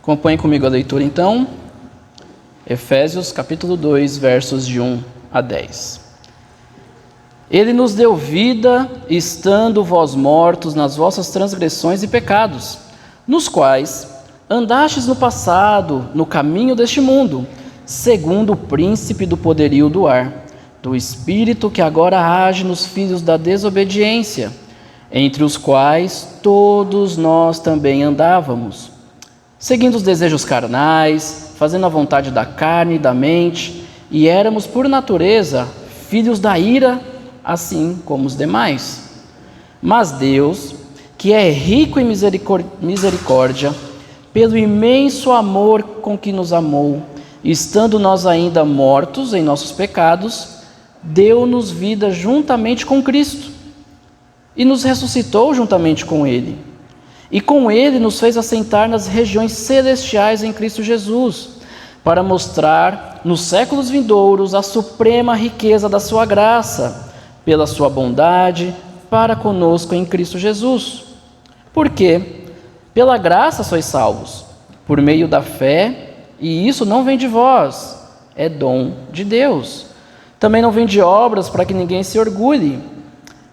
Acompanhe comigo a leitura então. Efésios capítulo 2, versos de 1 a 10. Ele nos deu vida, estando vós mortos nas vossas transgressões e pecados, nos quais andastes no passado, no caminho deste mundo, segundo o príncipe do poderio do ar, do espírito que agora age nos filhos da desobediência, entre os quais todos nós também andávamos, seguindo os desejos carnais, fazendo a vontade da carne e da mente, e éramos por natureza filhos da ira, assim como os demais. Mas Deus, que é rico em misericórdia, pelo imenso amor com que nos amou, estando nós ainda mortos em nossos pecados, deu-nos vida juntamente com Cristo, e nos ressuscitou juntamente com Ele. E com Ele nos fez assentar nas regiões celestiais em Cristo Jesus, para mostrar nos séculos vindouros a suprema riqueza da sua graça, pela sua bondade, para conosco em Cristo Jesus. Porque pela graça sois salvos, por meio da fé, e isso não vem de vós, é dom de Deus. Também não vem de obras para que ninguém se orgulhe,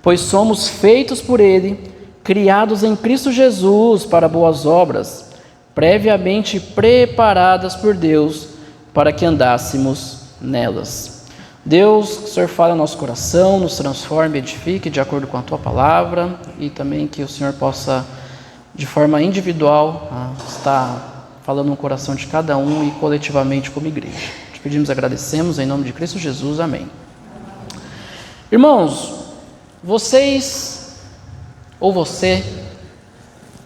pois somos feitos por Ele, criados em Cristo Jesus para boas obras, previamente preparadas por Deus para que andássemos nelas. Deus, que o Senhor fale ao nosso coração, nos transforme, edifique de acordo com a Tua palavra, e também que o Senhor possa, de forma individual, estar falando no coração de cada um e coletivamente como igreja. Te pedimos e agradecemos em nome de Cristo Jesus. Amém. Irmãos, vocês ou você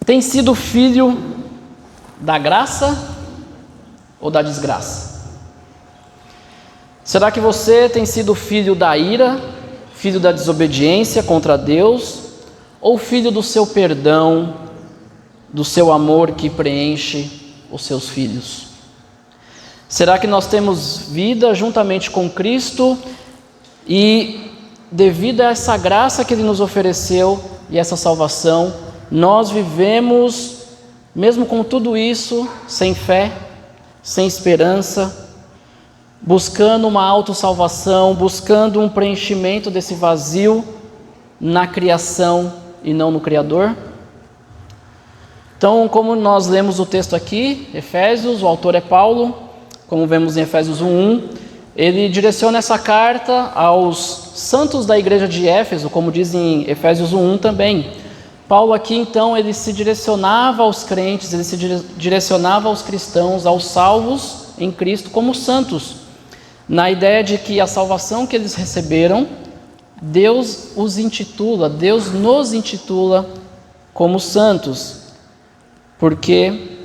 tem sido filho da graça ou da desgraça? Será que você tem sido filho da ira, filho da desobediência contra Deus, ou filho do seu perdão, do seu amor que preenche os seus filhos? Será que nós temos vida juntamente com Cristo e, devido a essa graça que Ele nos ofereceu e essa salvação, nós vivemos, mesmo com tudo isso, sem fé, sem esperança, buscando uma autossalvação, buscando um preenchimento desse vazio na criação e não no Criador? Então, como nós lemos o texto aqui, Efésios, o autor é Paulo, como vemos em Efésios 1:1, ele direciona essa carta aos santos da igreja de Éfeso, como diz em Efésios 1:1 também. Paulo aqui, então, ele se direcionava aos crentes, ele se direcionava aos cristãos, aos salvos em Cristo como santos, na ideia de que a salvação que eles receberam, Deus os intitula, Deus nos intitula como santos, porque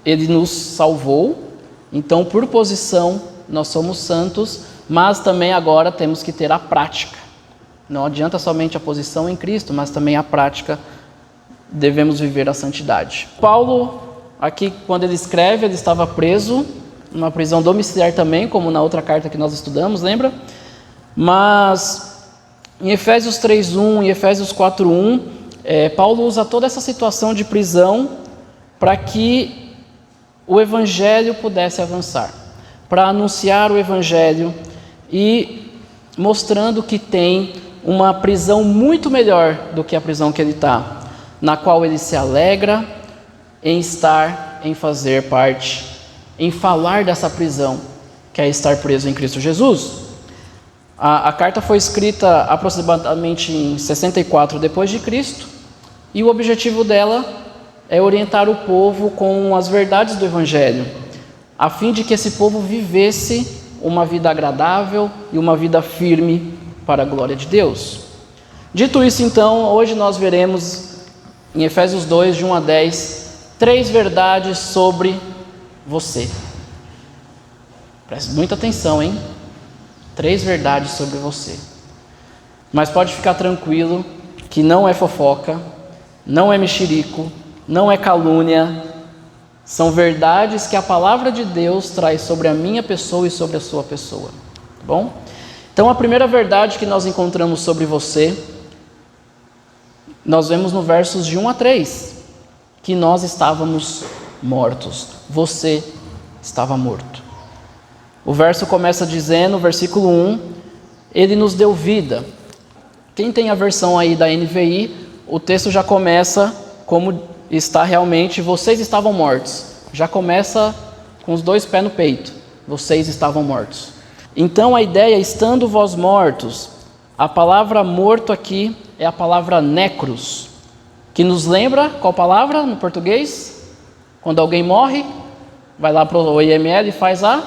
Ele nos salvou, então por posição nós somos santos, mas também agora temos que ter a prática. Não adianta somente a posição em Cristo, mas também a prática, devemos viver a santidade. Paulo, aqui quando ele escreve, ele estava preso, numa prisão domiciliar também, como na outra carta que nós estudamos, lembra? Mas em Efésios 3:1 e Efésios 4:1, Paulo usa toda essa situação de prisão para que o Evangelho pudesse avançar, para anunciar o Evangelho e mostrando que tem uma prisão muito melhor do que a prisão que ele está, na qual ele se alegra em estar, em fazer parte, em falar dessa prisão, que é estar preso em Cristo Jesus. A carta foi escrita aproximadamente em 64 depois de Cristo, e o objetivo dela é orientar o povo com as verdades do Evangelho, a fim de que esse povo vivesse uma vida agradável e uma vida firme para a glória de Deus. Dito isso, então, hoje nós veremos em Efésios 2, de 1 a 10, 3 verdades sobre você. Preste muita atenção, hein? 3 verdades sobre você. Mas pode ficar tranquilo que não é fofoca, não é mexerico, não é calúnia. São verdades que a palavra de Deus traz sobre a minha pessoa e sobre a sua pessoa. Tá bom? Então, a primeira verdade que nós encontramos sobre você, nós vemos no versos de 1 a 3, que nós estávamos mortos. Você estava morto. O verso começa dizendo, versículo 1, ele nos deu vida. Quem tem a versão aí da NVI, o texto já começa como está realmente, vocês estavam mortos. Já começa com os dois pés no peito, vocês estavam mortos. Então a ideia, estando vós mortos, a palavra morto aqui é a palavra necros, que nos lembra, qual palavra no português? Quando alguém morre, vai lá para o IML e faz a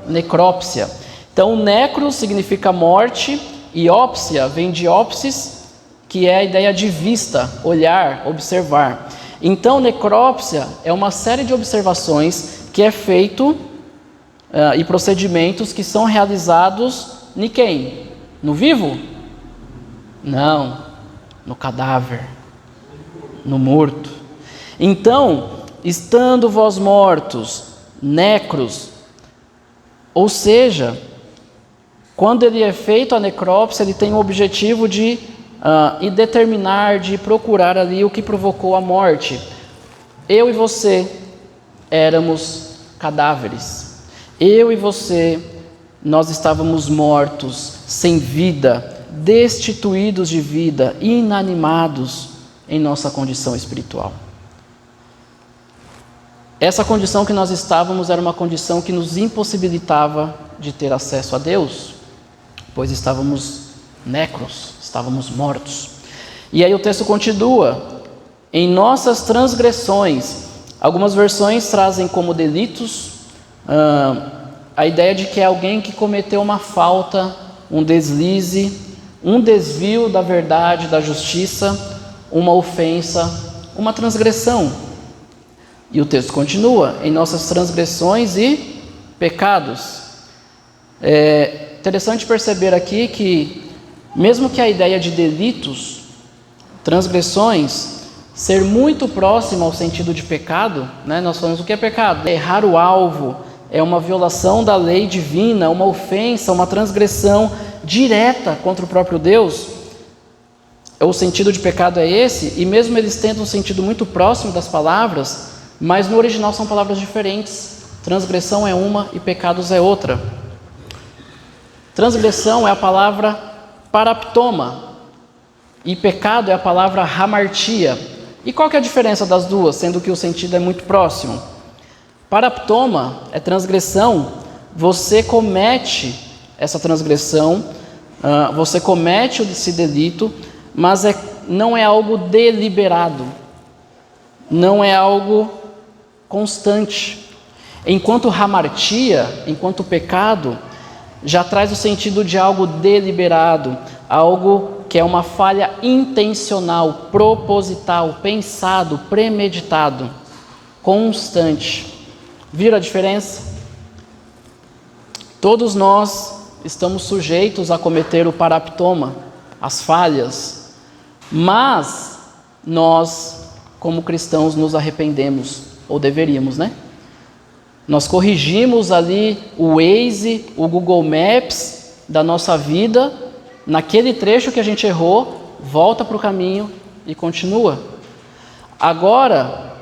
necrópsia. Então necros significa morte, e ópsia vem de ópsis, que é a ideia de vista, olhar, observar. Então necrópsia é uma série de observações que é feito e procedimentos que são realizados em quem? No vivo? Não, no cadáver, no morto. Então, estando vós mortos, necros, ou seja, quando ele é feito a necrópsia, ele tem o objetivo de determinar, de procurar ali o que provocou a morte. Eu e você éramos cadáveres. Eu e você, nós estávamos mortos, sem vida, destituídos de vida, inanimados em nossa condição espiritual. Essa condição que nós estávamos era uma condição que nos impossibilitava de ter acesso a Deus, pois estávamos necros, estávamos mortos. E aí o texto continua, em nossas transgressões. Algumas versões trazem como delitos a ideia de que é alguém que cometeu uma falta, um deslize, um desvio da verdade, da justiça, uma ofensa, uma transgressão. E o texto continua, em nossas transgressões e pecados. É interessante perceber aqui que, mesmo que a ideia de delitos, transgressões, ser muito próxima ao sentido de pecado, né? Nós falamos o que é pecado? É errar o alvo, é uma violação da lei divina, uma ofensa, uma transgressão direta contra o próprio Deus. O sentido de pecado é esse, e mesmo eles tendo um sentido muito próximo das palavras, mas no original são palavras diferentes. Transgressão é uma e pecados é outra. Transgressão é a palavra paraptoma e pecado é a palavra hamartia. E qual que é a diferença das duas, sendo que o sentido é muito próximo? Paraptoma é transgressão, você comete essa transgressão, você comete esse delito, mas não é algo deliberado, não é algo constante. Enquanto hamartia, enquanto pecado, já traz o sentido de algo deliberado, algo que é uma falha intencional, proposital, pensado, premeditado, constante. Viram a diferença? Todos nós estamos sujeitos a cometer o paraptoma, as falhas, mas nós, como cristãos, nos arrependemos, ou deveríamos, né? Nós corrigimos ali o Waze, o Google Maps da nossa vida, naquele trecho que a gente errou, volta para o caminho e continua. Agora,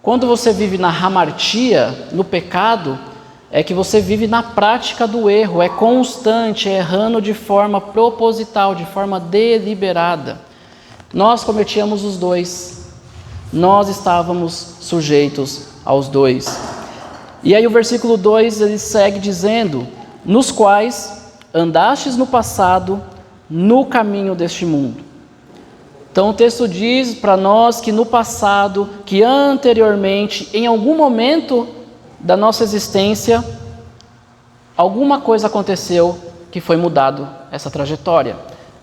quando você vive na hamartia, no pecado, é que você vive na prática do erro, é constante, é errando de forma proposital, de forma deliberada. Nós cometíamos os dois, nós estávamos sujeitos aos dois. E aí o versículo 2 ele segue dizendo, nos quais andastes no passado, no caminho deste mundo. Então o texto diz para nós que no passado, que anteriormente, em algum momento da nossa existência, alguma coisa aconteceu que foi mudado essa trajetória.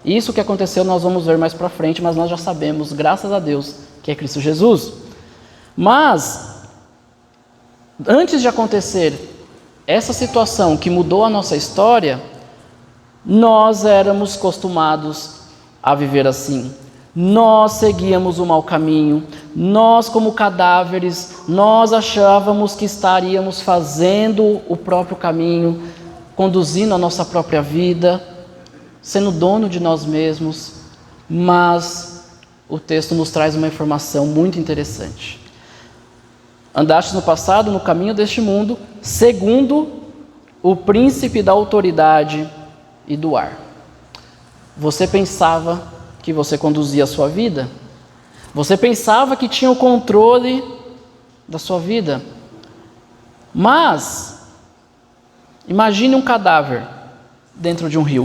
Isso que aconteceu nós vamos ver mais para frente, mas nós já sabemos, graças a Deus, que é Cristo Jesus. Mas antes de acontecer essa situação que mudou a nossa história, nós éramos acostumados a viver assim. Nós seguíamos o mau caminho, nós como cadáveres, nós achávamos que estaríamos fazendo o próprio caminho, conduzindo a nossa própria vida, sendo dono de nós mesmos, mas o texto nos traz uma informação muito interessante. Andastes no passado no caminho deste mundo, segundo o príncipe da autoridade e do ar. Você pensava que você conduzia a sua vida? Você pensava que tinha o controle da sua vida? Mas, imagine um cadáver dentro de um rio.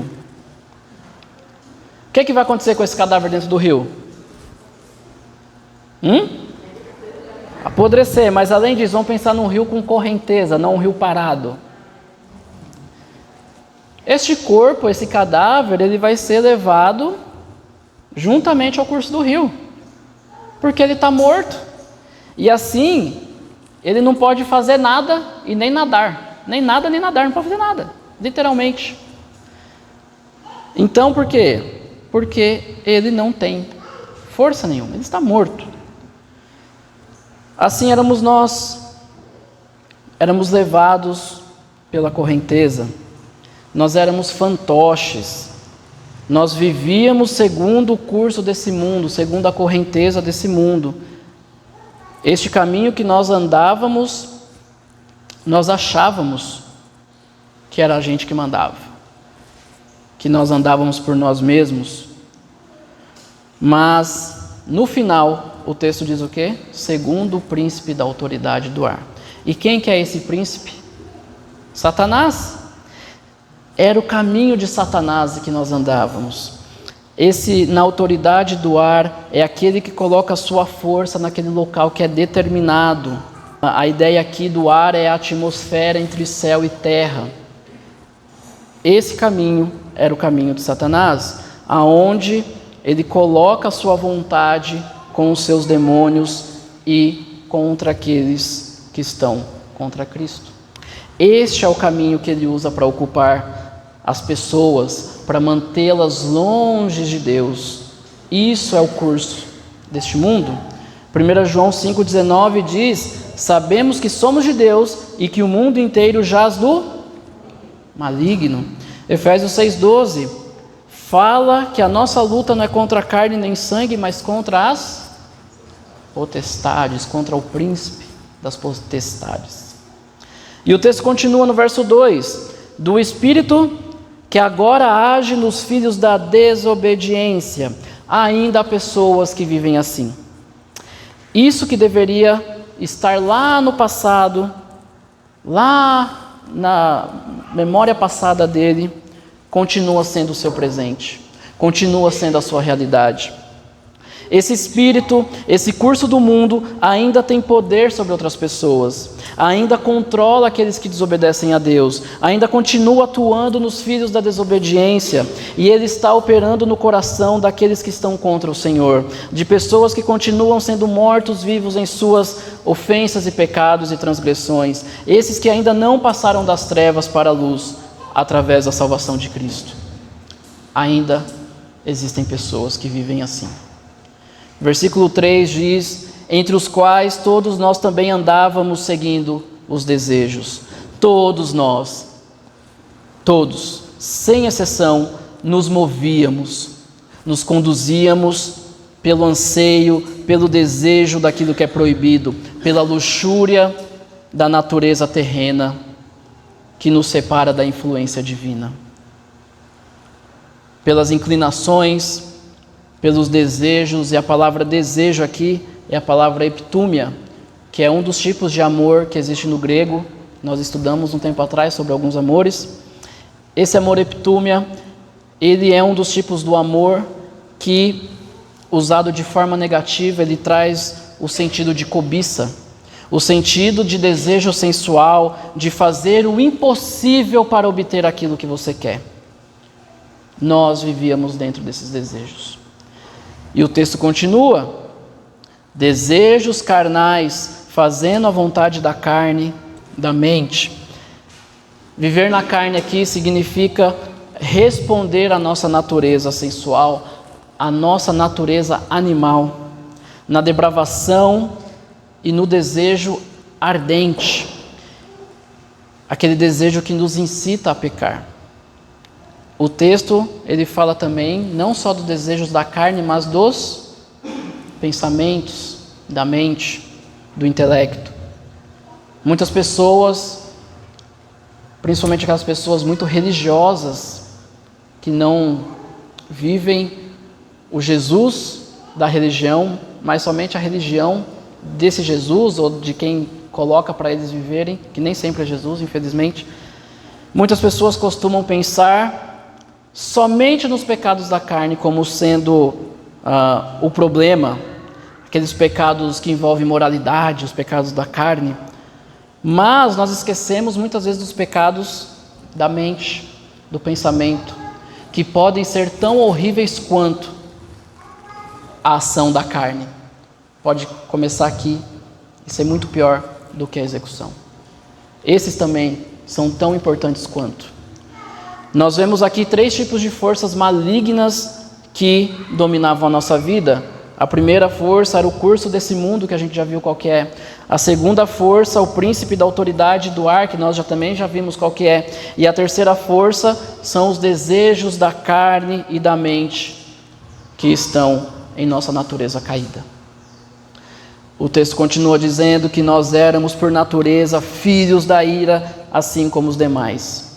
O que é que vai acontecer com esse cadáver dentro do rio? Apodrecer, mas além disso, vamos pensar num rio com correnteza, não um rio parado. Este corpo, esse cadáver, ele vai ser levado juntamente ao curso do rio, porque ele está morto. E assim, ele não pode fazer nada e nem nadar. Nem nada, nem nadar, não pode fazer nada, literalmente. Então, por quê? Porque ele não tem força nenhuma, ele está morto. Assim éramos nós, éramos levados pela correnteza, nós éramos fantoches, nós vivíamos segundo o curso desse mundo, segundo a correnteza desse mundo. Este caminho que nós andávamos, nós achávamos que era a gente que mandava, que nós andávamos por nós mesmos, mas no final o texto diz o quê? Segundo o príncipe da autoridade do ar. E quem que é esse príncipe? Satanás. Era o caminho de Satanás que nós andávamos. Esse, na autoridade do ar, é aquele que coloca a sua força naquele local que é determinado. A ideia aqui do ar é a atmosfera entre céu e terra. Esse caminho era o caminho de Satanás, aonde ele coloca a sua vontade com os seus demônios e contra aqueles que estão contra Cristo. Este é o caminho que ele usa para ocupar as pessoas, para mantê-las longe de Deus. Isso é o curso deste mundo. 1 João 5,19 diz: sabemos que somos de Deus e que o mundo inteiro jaz do maligno. Efésios 6,12 fala que a nossa luta não é contra a carne nem sangue, mas contra as potestades, contra o príncipe das potestades. E o texto continua no verso 2: do Espírito que agora age nos filhos da desobediência. Ainda há pessoas que vivem assim. Isso que deveria estar lá no passado, lá na memória passada dele, continua sendo o seu presente, continua sendo a sua realidade. Esse espírito, esse curso do mundo ainda tem poder sobre outras pessoas, ainda controla aqueles que desobedecem a Deus, ainda continua atuando nos filhos da desobediência, e ele está operando no coração daqueles que estão contra o Senhor, de pessoas que continuam sendo mortos vivos em suas ofensas e pecados e transgressões, esses que ainda não passaram das trevas para a luz através da salvação de Cristo. Ainda existem pessoas que vivem assim. Versículo 3 diz: entre os quais todos nós também andávamos seguindo os desejos. Todos nós, todos, sem exceção, nos movíamos, nos conduzíamos pelo anseio, pelo desejo daquilo que é proibido, pela luxúria da natureza terrena que nos separa da influência divina, pelas inclinações, pelos desejos. E a palavra desejo aqui é a palavra epitúmia, que é um dos tipos de amor que existe no grego. Nós estudamos um tempo atrás sobre alguns amores. Esse amor epitúmia, ele é um dos tipos do amor que, usado de forma negativa, ele traz o sentido de cobiça, o sentido de desejo sensual, de fazer o impossível para obter aquilo que você quer. Nós vivíamos dentro desses desejos. E o texto continua: desejos carnais, fazendo a vontade da carne, da mente. Viver na carne aqui significa responder à nossa natureza sensual, à nossa natureza animal, na depravação e no desejo ardente, aquele desejo que nos incita a pecar. O texto, ele fala também não só dos desejos da carne, mas dos pensamentos, da mente, do intelecto. Muitas pessoas, principalmente aquelas pessoas muito religiosas, que não vivem o Jesus da religião, mas somente a religião desse Jesus, ou de quem coloca para eles viverem, que nem sempre é Jesus, infelizmente. Muitas pessoas costumam pensar somente nos pecados da carne como sendo o problema, aqueles pecados que envolvem moralidade, os pecados da carne, mas nós esquecemos muitas vezes dos pecados da mente, do pensamento, que podem ser tão horríveis quanto a ação da carne. Pode começar aqui e ser muito pior do que a execução. Esses também são tão importantes quanto. Nós vemos aqui 3 tipos de forças malignas que dominavam a nossa vida. A primeira força era o curso desse mundo, que a gente já viu qual que é. A segunda força, o príncipe da autoridade do ar, que nós também já vimos qual que é. E a terceira força são os desejos da carne e da mente que estão em nossa natureza caída. O texto continua dizendo que nós éramos por natureza filhos da ira, assim como os demais.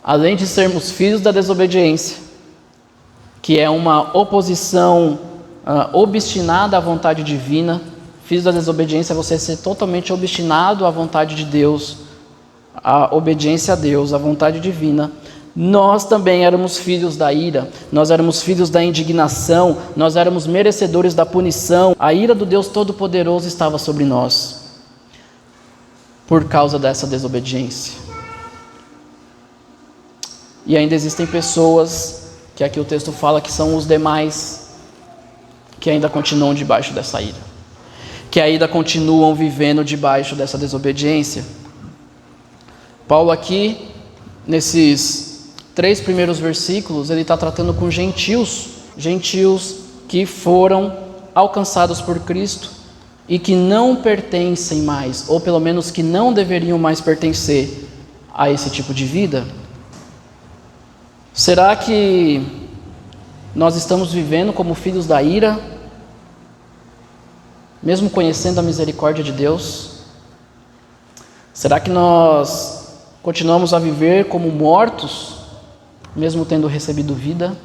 Além de sermos filhos da desobediência, que é uma oposição obstinada à vontade divina. Filhos da desobediência é você ser totalmente obstinado à vontade de Deus, à obediência a Deus, à vontade divina. Nós também éramos filhos da ira, nós éramos filhos da indignação, nós éramos merecedores da punição. A ira do Deus Todo-Poderoso estava sobre nós, por causa dessa desobediência. E ainda existem pessoas, que aqui o texto fala que são os demais, que ainda continuam debaixo dessa ira, que ainda continuam vivendo debaixo dessa desobediência. Paulo aqui, nesses 3 primeiros versículos, ele está tratando com gentios que foram alcançados por Cristo e que não pertencem mais, ou pelo menos que não deveriam mais pertencer a esse tipo de vida. Será que nós estamos vivendo como filhos da ira, mesmo conhecendo a misericórdia de Deus? Será que nós continuamos a viver como mortos, mesmo tendo recebido vida?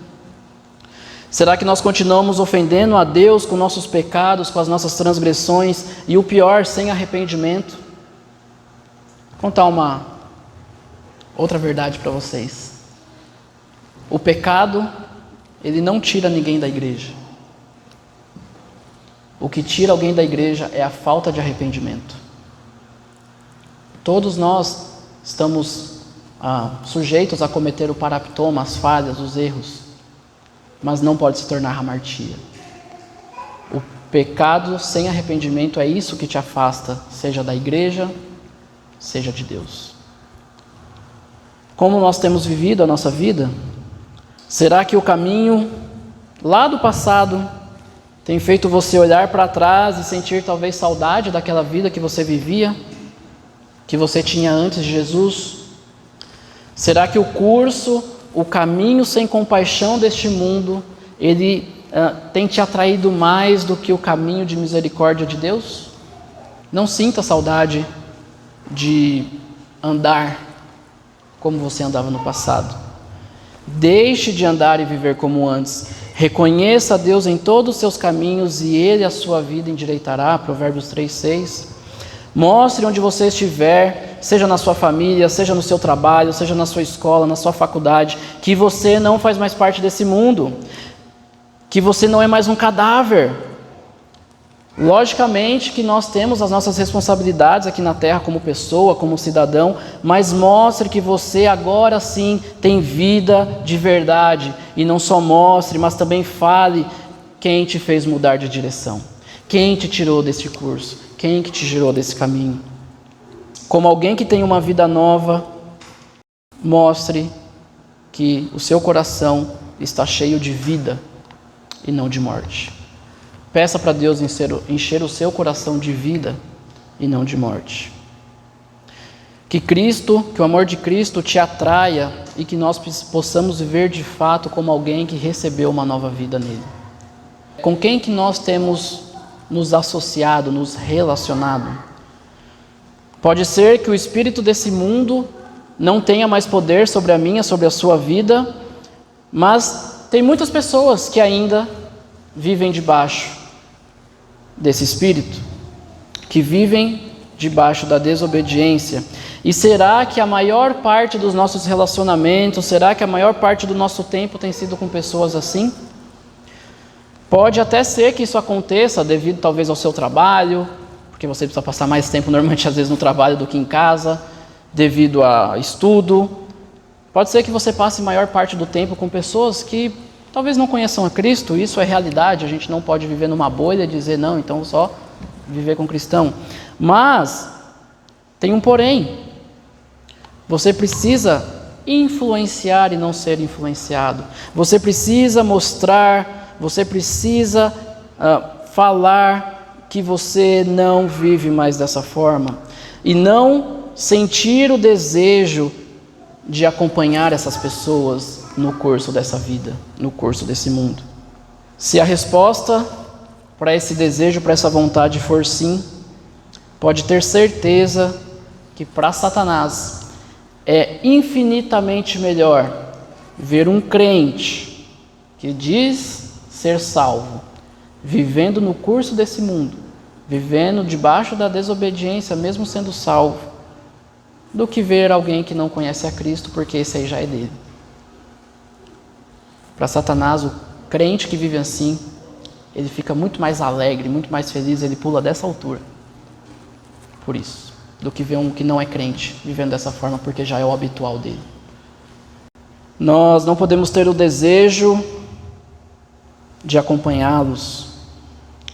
Será que nós continuamos ofendendo a Deus com nossos pecados, com as nossas transgressões, e o pior, sem arrependimento? Vou contar uma outra verdade para vocês. O pecado, ele não tira ninguém da igreja. O que tira alguém da igreja é a falta de arrependimento. Todos nós estamos sujeitos a cometer o paraptoma, as falhas, os erros, mas não pode se tornar hamartia. O pecado sem arrependimento é isso que te afasta, seja da igreja, seja de Deus. Como nós temos vivido a nossa vida? Será que o caminho lá do passado tem feito você olhar para trás e sentir talvez saudade daquela vida que você vivia, que você tinha antes de Jesus? Será que o curso, o caminho sem compaixão deste mundo, ele tem te atraído mais do que o caminho de misericórdia de Deus? Não sinta saudade de andar como você andava no passado. Deixe de andar e viver como antes. Reconheça a Deus em todos os seus caminhos e Ele a sua vida endireitará. Provérbios 3:6. Mostre onde você estiver, seja na sua família, seja no seu trabalho, seja na sua escola, na sua faculdade, que você não faz mais parte desse mundo, que você não é mais um cadáver. Logicamente que nós temos as nossas responsabilidades aqui na terra como pessoa, como cidadão, mas mostre que você agora sim tem vida de verdade, e não só mostre, mas também fale quem te fez mudar de direção, quem te tirou desse curso, quem que te tirou desse caminho. Como alguém que tem uma vida nova, mostre que o seu coração está cheio de vida e não de morte. Peça para Deus encher o seu coração de vida e não de morte. Que o amor de Cristo te atraia e que nós possamos viver de fato como alguém que recebeu uma nova vida nele. Com quem que nós temos nos associado, nos relacionado? Pode ser que o espírito desse mundo não tenha mais poder sobre a minha, sobre a sua vida, mas tem muitas pessoas que ainda vivem debaixo desse espírito, que vivem debaixo da desobediência. E será que a maior parte dos nossos relacionamentos, será que a maior parte do nosso tempo tem sido com pessoas assim? Pode até ser que isso aconteça devido talvez ao seu trabalho, porque você precisa passar mais tempo normalmente às vezes no trabalho do que em casa, devido a estudo. Pode ser que você passe a maior parte do tempo com pessoas que talvez não conheçam a Cristo. Isso é realidade, a gente não pode viver numa bolha e dizer não, então só viver com cristão. Mas tem um porém. Você precisa influenciar e não ser influenciado. Você precisa mostrar, você precisa falar que você não vive mais dessa forma. E não sentir o desejo de acompanhar essas pessoas no curso dessa vida, no curso desse mundo. Se a resposta para esse desejo, para essa vontade for sim, pode ter certeza que para Satanás é infinitamente melhor ver um crente que diz ser salvo, vivendo no curso desse mundo, vivendo debaixo da desobediência, mesmo sendo salvo, do que ver alguém que não conhece a Cristo, porque esse aí já é dele. Para Satanás, o crente que vive assim, ele fica muito mais alegre, muito mais feliz, ele pula dessa altura. Por isso, do que ver um que não é crente vivendo dessa forma, porque já é o habitual dele. Nós não podemos ter o desejo de acompanhá-los,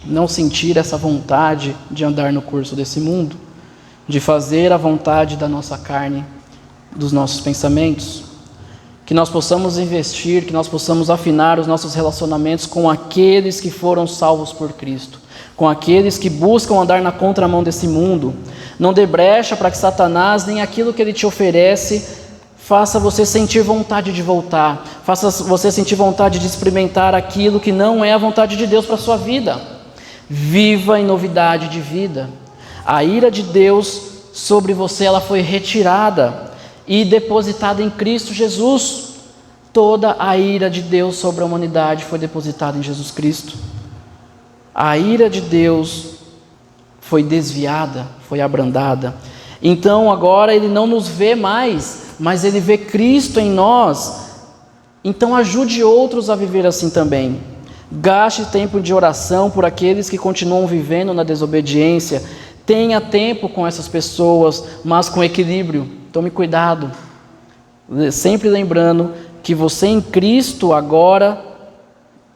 não sentir essa vontade de andar no curso desse mundo, de fazer a vontade da nossa carne, dos nossos pensamentos. Que nós possamos investir, que nós possamos afinar os nossos relacionamentos com aqueles que foram salvos por Cristo, com aqueles que buscam andar na contramão desse mundo. Não dê brecha para que Satanás, nem aquilo que ele te oferece, faça você sentir vontade de voltar, faça você sentir vontade de experimentar aquilo que não é a vontade de Deus para a sua vida. Viva em novidade de vida. A ira de Deus sobre você, ela foi retirada e depositada em Cristo Jesus. Toda a ira de Deus sobre a humanidade foi depositada em Jesus Cristo. A ira de Deus foi desviada, foi abrandada. Então agora Ele não nos vê mais, mas Ele vê Cristo em nós. Então ajude outros a viver assim também. Gaste tempo de oração por aqueles que continuam vivendo na desobediência. Tenha tempo com essas pessoas, mas com equilíbrio. Tome cuidado. Sempre lembrando que você em Cristo agora,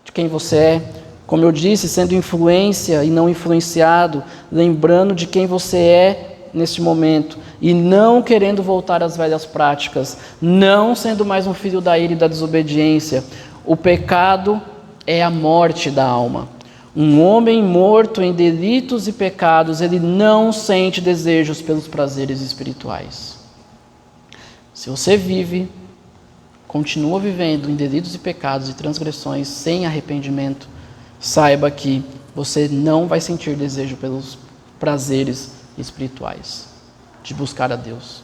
de quem você é, como eu disse, sendo influência e não influenciado, lembrando de quem você é neste momento, e não querendo voltar às velhas práticas, não sendo mais um filho da ira e da desobediência. O pecado é a morte da alma. Um homem morto em delitos e pecados, ele não sente desejos pelos prazeres espirituais. Se você vive, continua vivendo em delitos e pecados e transgressões sem arrependimento, saiba que você não vai sentir desejo pelos prazeres espirituais, de buscar a Deus.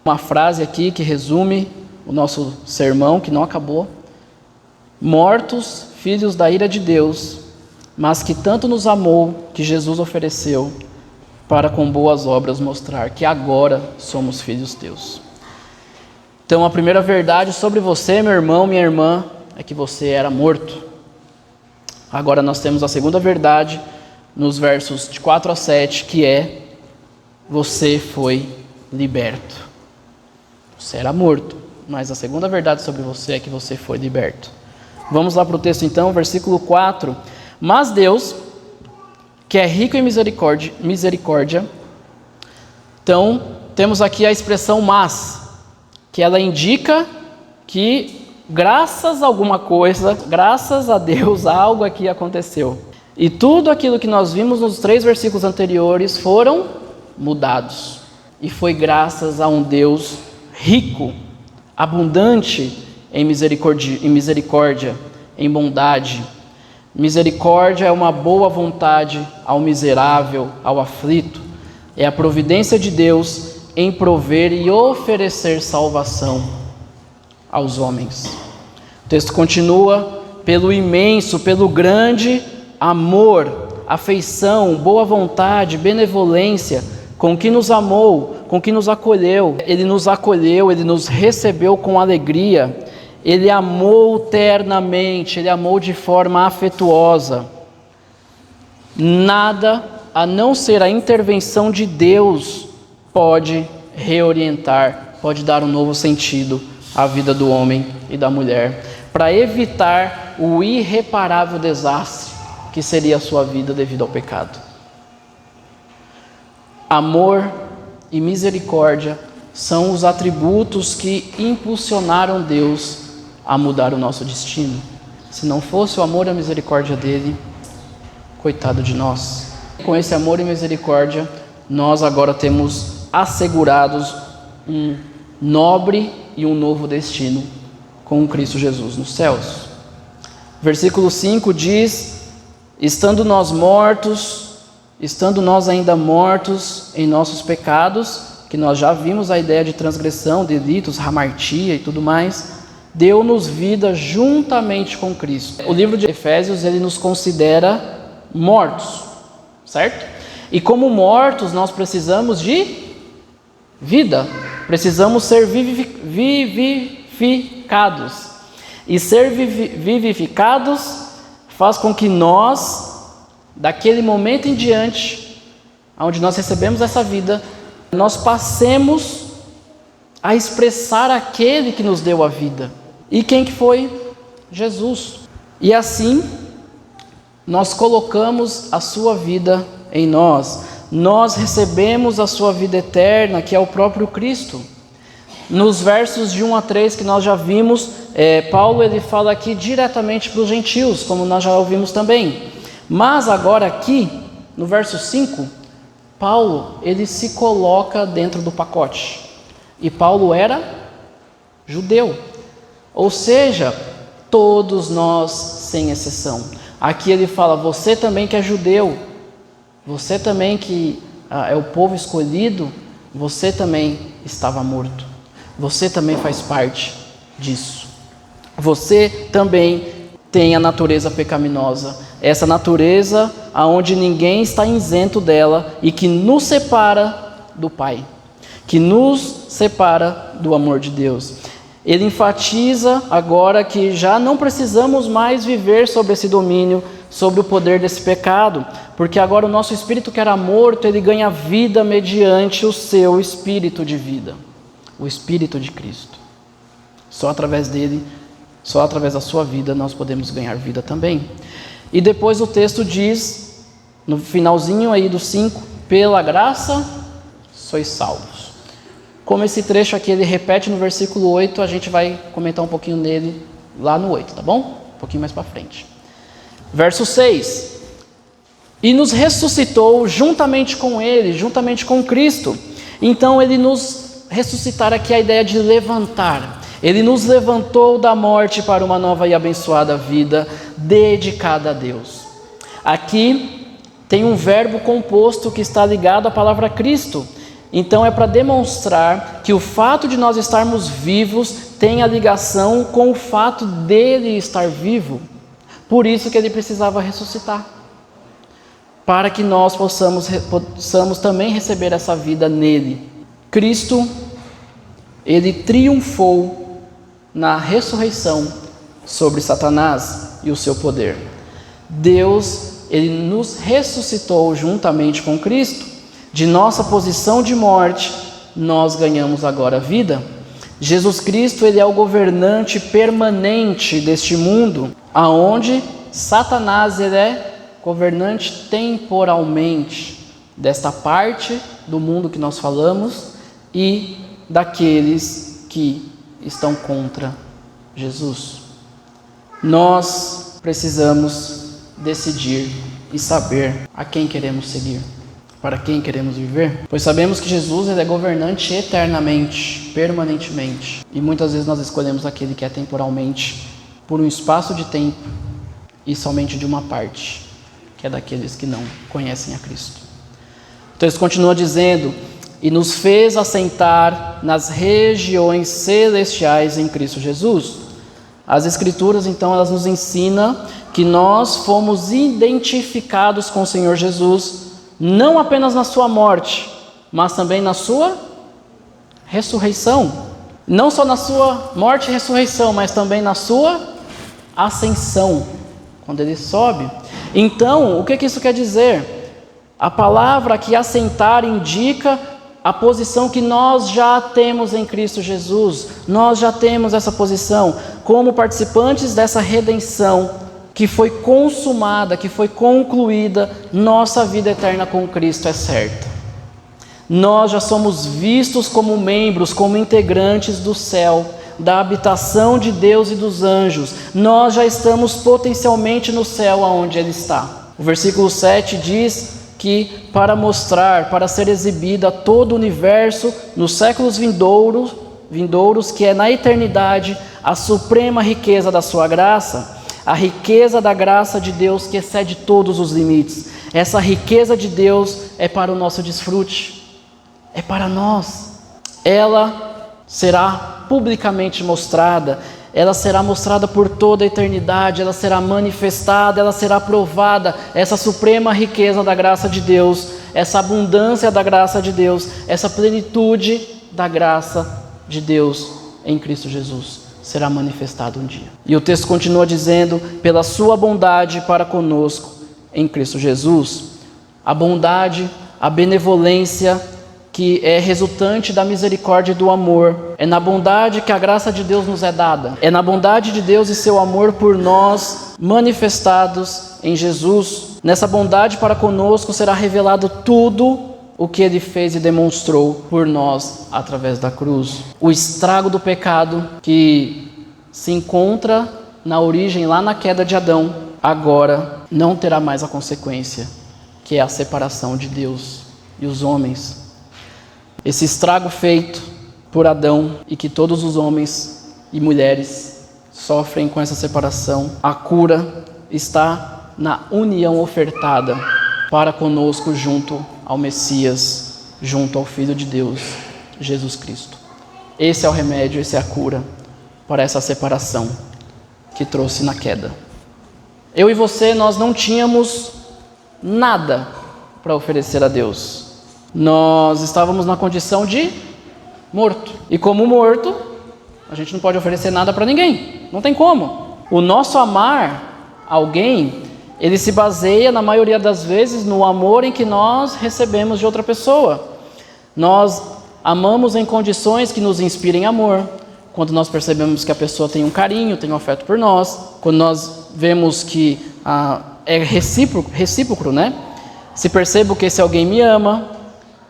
Uma frase aqui que resume o nosso sermão, que não acabou. Mortos, filhos da ira de Deus, mas que tanto nos amou, que Jesus ofereceu, para com boas obras mostrar que agora somos filhos teus. Então a primeira verdade sobre você, meu irmão, minha irmã, é que você era morto. Agora nós temos a segunda verdade, nos versos de 4 a 7, que é: você foi liberto. Você era morto, mas a segunda verdade sobre você é que você foi liberto. Vamos lá para o texto então, versículo 4. Mas Deus, que é rico em misericórdia. Então, temos aqui a expressão mas, que ela indica que graças a alguma coisa, graças a Deus, algo aqui aconteceu. E tudo aquilo que nós vimos nos 3 versículos anteriores foram mudados. E foi graças a um Deus rico, abundante em misericórdia, em bondade. Misericórdia é uma boa vontade ao miserável, ao aflito. É a providência de Deus em prover e oferecer salvação aos homens. O texto continua: pelo imenso, pelo grande amor, afeição, boa vontade, benevolência, com que nos amou, com que nos acolheu. Ele nos recebeu com alegria, Ele amou ternamente, Ele amou de forma afetuosa. Nada, a não ser a intervenção de Deus, pode reorientar, pode dar um novo sentido à vida do homem e da mulher, para evitar o irreparável desastre que seria a sua vida devido ao pecado. Amor e misericórdia são os atributos que impulsionaram Deus a mudar o nosso destino. Se não fosse o amor e a misericórdia dele, coitado de nós. Com esse amor e misericórdia, nós agora temos assegurados um nobre e um novo destino com Cristo Jesus nos céus. Versículo 5 diz: estando nós ainda mortos em nossos pecados, que nós já vimos a ideia de transgressão, delitos, hamartia e tudo mais, deu-nos vida juntamente com Cristo. O livro de Efésios, ele nos considera mortos, certo? E como mortos, nós precisamos de vida, precisamos ser vivificados. E ser vivificados faz com que nós, daquele momento em diante, onde nós recebemos essa vida, nós passemos a expressar aquele que nos deu a vida. E quem que foi? Jesus. E assim, nós colocamos a sua vida em nós. Nós recebemos a sua vida eterna, que é o próprio Cristo. Nos versos de 1 a 3 que nós já vimos, Paulo ele fala aqui diretamente para os gentios, como nós já ouvimos também. Mas agora aqui, no verso 5, Paulo ele se coloca dentro do pacote. E Paulo era judeu. Ou seja, todos nós sem exceção. Aqui ele fala: você também que é judeu, você também que é o povo escolhido, você também estava morto. Você também faz parte disso. Você também tem a natureza pecaminosa. Essa natureza aonde ninguém está isento dela e que nos separa do Pai, que nos separa do amor de Deus. Ele enfatiza agora que já não precisamos mais viver sob esse domínio, sobre o poder desse pecado, porque agora o nosso espírito que era morto, ele ganha vida mediante o seu espírito de vida, o Espírito de Cristo. Só através dele, só através da sua vida, nós podemos ganhar vida também. E depois o texto diz, no finalzinho aí do 5, pela graça sois salvos. Como esse trecho aqui ele repete no versículo 8, a gente vai comentar um pouquinho nele lá no 8, tá bom? Um pouquinho mais para frente. Verso 6. E nos ressuscitou juntamente com ele, juntamente com Cristo. Então ele nos ressuscitar aqui a ideia de levantar. Ele nos levantou da morte para uma nova e abençoada vida dedicada a Deus. Aqui tem um verbo composto que está ligado à palavra Cristo. Então é para demonstrar que o fato de nós estarmos vivos tem a ligação com o fato dele estar vivo. Por isso que ele precisava ressuscitar, para que nós possamos também receber essa vida nele. Cristo, ele triunfou na ressurreição sobre Satanás e o seu poder. Deus, ele nos ressuscitou juntamente com Cristo. De nossa posição de morte, nós ganhamos agora vida. Jesus Cristo, ele é o governante permanente deste mundo, aonde Satanás, ele é governante temporalmente desta parte do mundo que nós falamos e daqueles que estão contra Jesus. Nós precisamos decidir e saber a quem queremos seguir, para quem queremos viver, pois sabemos que Jesus ele é governante eternamente, permanentemente, e muitas vezes nós escolhemos aquele que é temporalmente, por um espaço de tempo e somente de uma parte, que é daqueles que não conhecem a Cristo. O texto continua dizendo: e nos fez assentar nas regiões celestiais em Cristo Jesus. As Escrituras, então, elas nos ensinam que nós fomos identificados com o Senhor Jesus, não apenas na sua morte, mas também na sua ressurreição. Não só na sua morte e ressurreição, mas também na sua ascensão, quando ele sobe. Então, o que isso quer dizer? A palavra que assentar indica a posição que nós já temos em Cristo Jesus. Nós já temos essa posição como participantes dessa redenção que foi consumada, que foi concluída. Nossa vida eterna com Cristo é certa. Nós já somos vistos como membros, como integrantes do céu, da habitação de Deus e dos anjos. Nós já estamos potencialmente no céu aonde Ele está. O versículo 7 diz que para mostrar, para ser exibida a todo o universo nos séculos vindouros, que é na eternidade, a suprema riqueza da sua graça, a riqueza da graça de Deus que excede todos os limites. Essa riqueza de Deus é para o nosso desfrute, é para nós. Ela será publicamente mostrada, ela será mostrada por toda a eternidade, ela será manifestada, ela será provada, essa suprema riqueza da graça de Deus, essa abundância da graça de Deus, essa plenitude da graça de Deus em Cristo Jesus será manifestada um dia. E o texto continua dizendo: pela sua bondade para conosco em Cristo Jesus. A bondade, a benevolência que é resultante da misericórdia e do amor. É na bondade que a graça de Deus nos é dada. É na bondade de Deus e seu amor por nós, manifestados em Jesus. Nessa bondade para conosco será revelado tudo o que Ele fez e demonstrou por nós através da cruz. O estrago do pecado que se encontra na origem, lá na queda de Adão, agora não terá mais a consequência, que é a separação de Deus e os homens. Esse estrago feito por Adão e que todos os homens e mulheres sofrem com essa separação, a cura está na união ofertada para conosco junto ao Messias, junto ao Filho de Deus, Jesus Cristo. Esse é o remédio, essa é a cura para essa separação que trouxe na queda. Eu e você, nós não tínhamos nada para oferecer a Deus. Nós estávamos na condição de morto. E como morto, a gente não pode oferecer nada para ninguém. Não tem como. O nosso amar alguém, ele se baseia, na maioria das vezes, no amor em que nós recebemos de outra pessoa. Nós amamos em condições que nos inspirem amor. Quando nós percebemos que a pessoa tem um carinho, tem um afeto por nós. Quando nós vemos que é recíproco, né? Se percebo que esse alguém me ama.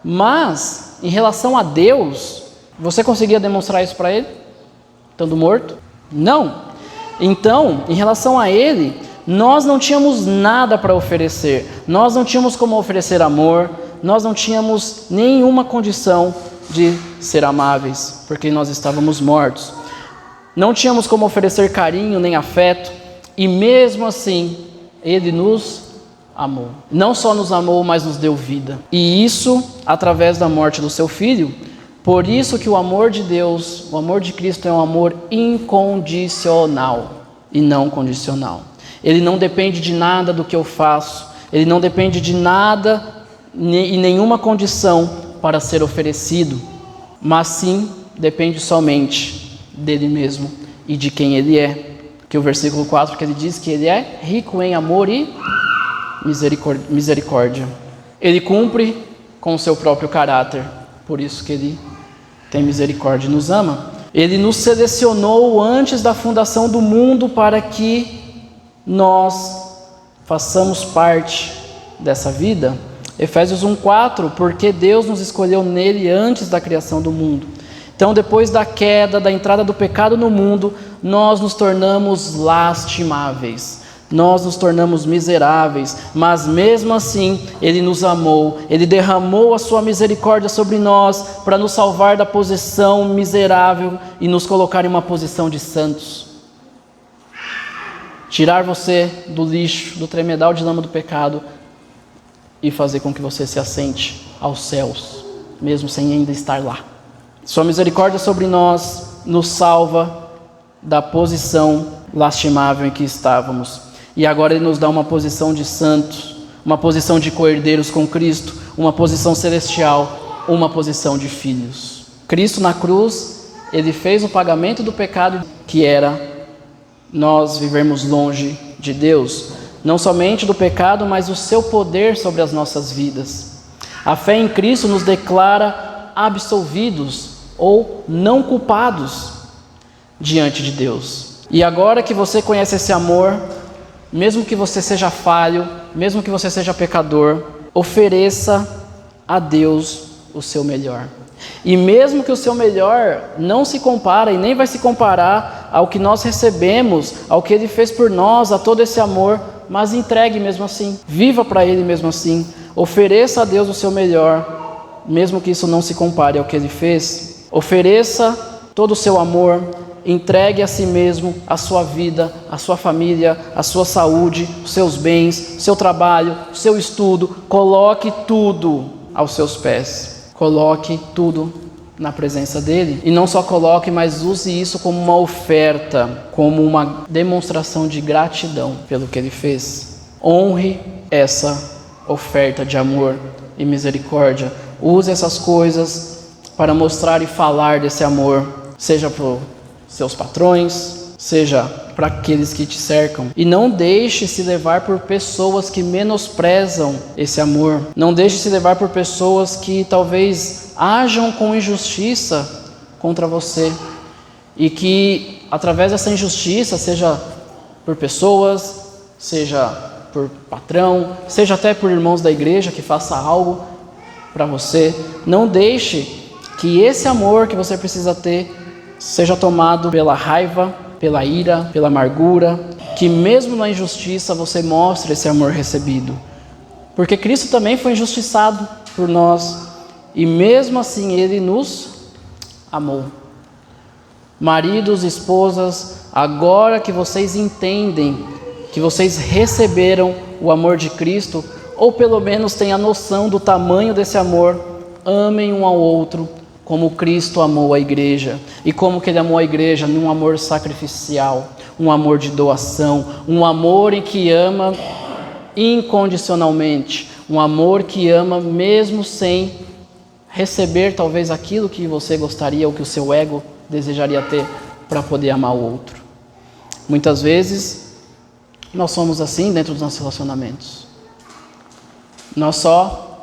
Mas, em relação a Deus, você conseguia demonstrar isso para Ele, estando morto? Não. Então, em relação a Ele, nós não tínhamos nada para oferecer. Nós não tínhamos como oferecer amor. Nós não tínhamos nenhuma condição de ser amáveis, porque nós estávamos mortos. Não tínhamos como oferecer carinho nem afeto. E mesmo assim, Ele nos amou. Não só nos amou, mas nos deu vida. E isso através da morte do seu Filho. Por isso que o amor de Deus, o amor de Cristo é um amor incondicional e não condicional. Ele não depende de nada do que eu faço. Ele não depende de nada e nenhuma condição para ser oferecido. Mas sim, depende somente dele mesmo e de quem Ele é. Que o versículo 4, que Ele diz que Ele é rico em amor e misericórdia. Ele cumpre com o seu próprio caráter, por isso que Ele tem misericórdia e nos ama. Ele nos selecionou antes da fundação do mundo para que nós façamos parte dessa vida. Efésios 1:4, porque Deus nos escolheu nele antes da criação do mundo. Então, depois da queda, da entrada do pecado no mundo, nós nos tornamos lastimáveis. Nós nos tornamos miseráveis, mas mesmo assim Ele nos amou, Ele derramou a sua misericórdia sobre nós para nos salvar da posição miserável e nos colocar em uma posição de santos. Tirar você do lixo, do tremedal de lama do pecado e fazer com que você se assente aos céus, mesmo sem ainda estar lá. Sua misericórdia sobre nós nos salva da posição lastimável em que estávamos. E agora Ele nos dá uma posição de santos, uma posição de co-herdeiros com Cristo, uma posição celestial, uma posição de filhos. Cristo na cruz, Ele fez o pagamento do pecado, que era nós vivermos longe de Deus. Não somente do pecado, mas o seu poder sobre as nossas vidas. A fé em Cristo nos declara absolvidos ou não culpados diante de Deus. E agora que você conhece esse amor, mesmo que você seja falho, mesmo que você seja pecador, ofereça a Deus o seu melhor. E mesmo que o seu melhor não se compara e nem vai se comparar ao que nós recebemos, ao que Ele fez por nós, a todo esse amor, mas entregue mesmo assim, viva para Ele mesmo assim, ofereça a Deus o seu melhor, mesmo que isso não se compare ao que Ele fez. Ofereça todo o seu amor, entregue a si mesmo, a sua vida, a sua família, a sua saúde, os seus bens, o seu trabalho, o seu estudo, coloque tudo aos seus pés, coloque tudo na presença dEle, e não só coloque, mas use isso como uma oferta, como uma demonstração de gratidão pelo que Ele fez. Honre essa oferta de amor e misericórdia, use essas coisas para mostrar e falar desse amor, seja para os seus patrões, seja para aqueles que te cercam. E não deixe se levar por pessoas que menosprezam esse amor. Não deixe se levar por pessoas que talvez ajam com injustiça contra você. E que através dessa injustiça, seja por pessoas, seja por patrão, seja até por irmãos da igreja que faça algo para você, não deixe que esse amor que você precisa ter seja tomado pela raiva, pela ira, pela amargura, que mesmo na injustiça você mostre esse amor recebido. Porque Cristo também foi injustiçado por nós, e mesmo assim Ele nos amou. Maridos, esposas, agora que vocês entendem, que vocês receberam o amor de Cristo, ou pelo menos têm a noção do tamanho desse amor, amem um ao outro, como Cristo amou a igreja. E como que Ele amou a igreja? Num amor sacrificial, um amor de doação, um amor em que ama incondicionalmente, um amor que ama mesmo sem receber talvez aquilo que você gostaria ou que o seu ego desejaria ter para poder amar o outro. Muitas vezes nós somos assim dentro dos nossos relacionamentos. Nós só